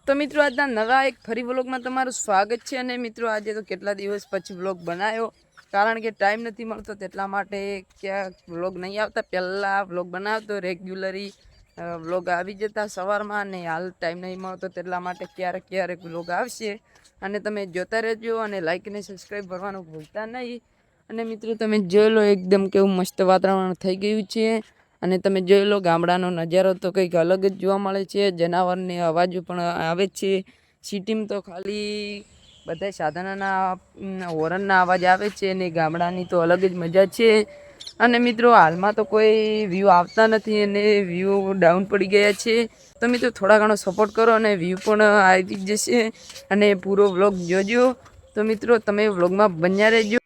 તો મિત્રો આજના નવા એક ફરી વ્લોગમાં તમારું સ્વાગત છે। અને મિત્રો આજે તો કેટલા દિવસ પછી વ્લોગ બનાવ્યો, કારણ કે ટાઈમ નથી મળતો તેટલા માટે ક્યાં વ્લોગ નહીં આવતા। પહેલાં વ્લોગ બનાવતો રેગ્યુલરી વ્લોગ આવી જતા સવારમાં, અને હાલ ટાઈમ નહીં મળતો તેટલા માટે ક્યારેક ક્યારેક વ્લોગ આવશે। અને તમે જોતા રહેજો અને લાઈક અને સબસ્ક્રાઈબ કરવાનું ભૂલતા નહીં। અને મિત્રો તમે જોઈ લો એકદમ કેવું મસ્ત વાતાવરણ થઈ ગયું છે। અને તમે જોઈ લો ગામડાનો નજારો તો કંઈક અલગ જ જોવા મળે છે। જનાવરની અવાજો પણ આવે છે। સિટીમાં તો ખાલી બધા સાધનોના હોર્નના અવાજ આવે છે, અને ગામડાની તો અલગ જ મજા છે। અને મિત્રો હાલમાં તો કોઈ વ્યૂ આવતા નથી અને વ્યૂ ડાઉન પડી ગયા છે। તો મિત્રો થોડા ઘણો સપોર્ટ કરો અને વ્યૂ પણ આવી જશે, અને પૂરો વ્લોગ જોજો। તો મિત્રો તમે વ્લોગમાં બન્યા રહેજો।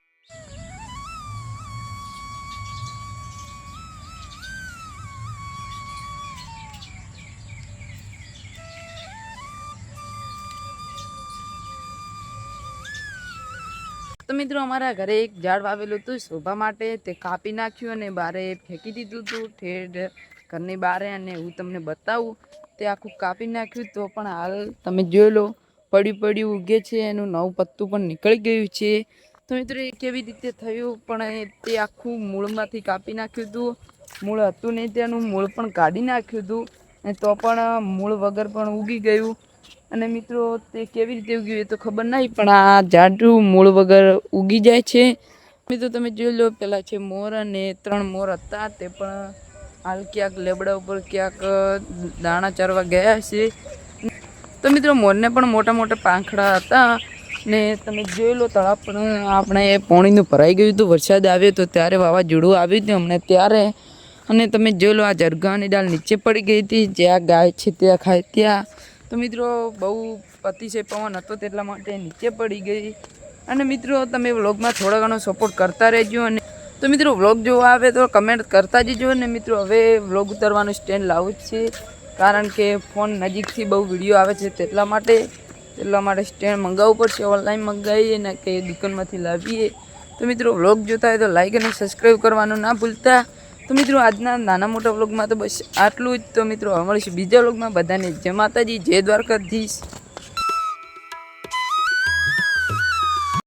તો મિત્રો અમારા ઘરે એક ઝાડ વાવેલું હતું શોભા માટે, તે કાપી નાખ્યું અને બારે ફેંકી દીધું હતું ઠેર ઘરની બારે। અને હું તમને બતાવું, તે આખું કાપી નાખ્યું તો પણ હાલ તમે જોઈ લો પડ્યું ઉગે છે, એનું નવું પત્તું પણ નીકળી ગયું છે। તો મિત્રો એ કેવી રીતે થયું, પણ તે આખું મૂળમાંથી કાપી નાખ્યું હતું। મૂળ હતું નહીં તેનું મૂળ પણ કાઢી નાખ્યું હતું, અને તો પણ મૂળ વગર પણ ઉગી ગયું। અને મિત્રો તે કેવી રીતે ઉગ્યું એ તો ખબર નહીં, પણ આ ઝાડનું મૂળ વગર ઉગી જાય છે। મિત્રો તમે જોઈ લો, પેલા છે મોર, અને 3 મોર હતા, તે પણ હાલ ક્યાંક લેબડા ઉપર ક્યાંક દાણા ચરવા ગયા છે। તો મિત્રો મોરને પણ મોટા મોટા પાંખડા હતા, ને તમે જોઈ લો તળાવ પણ આપણે પાણીનું ભરાઈ ગયું હતું। વરસાદ આવ્યો તો ત્યારે વાવાઝોડું આવ્યું હતું અમને ત્યારે। અને તમે જોઈ લો આ જરગાની ડાળ નીચે પડી ગઈ હતી, જ્યાં ગાય છે ત્યાં ખાય ત્યાં। તો મિત્રો બહુ અતિશય પવન હતો તેટલા માટે નીચે પડી ગઈ। અને મિત્રો તમે વ્લોગમાં થોડા ઘણો સપોર્ટ કરતા રહેજો। અને તો મિત્રો વ્લોગ જોવા આવે તો કમેન્ટ કરતા જજો। ને મિત્રો હવે વ્લોગ ઉતારવાનું સ્ટેન્ડ લાવું જ છે, કારણ કે ફોન નજીકથી બહુ વિડીયો આવે છે તેટલા માટે સ્ટેન્ડ મંગાવવું પડશે। ઓનલાઈન મંગાવીએ ને કે દુકાનમાંથી લાવીએ। તો મિત્રો વ્લોગ જોતા હોય તો લાઈક અને સબસ્ક્રાઈબ કરવાનું ના ભૂલતા। તો મિત્રો આજના નાના મોટા વ્લોગમાં તો બસ આટલું જ। તો મિત્રો મળીશું બીજા વ્લોગમાં। બધાને જય માતાજી, જય દ્વારકાધીશ।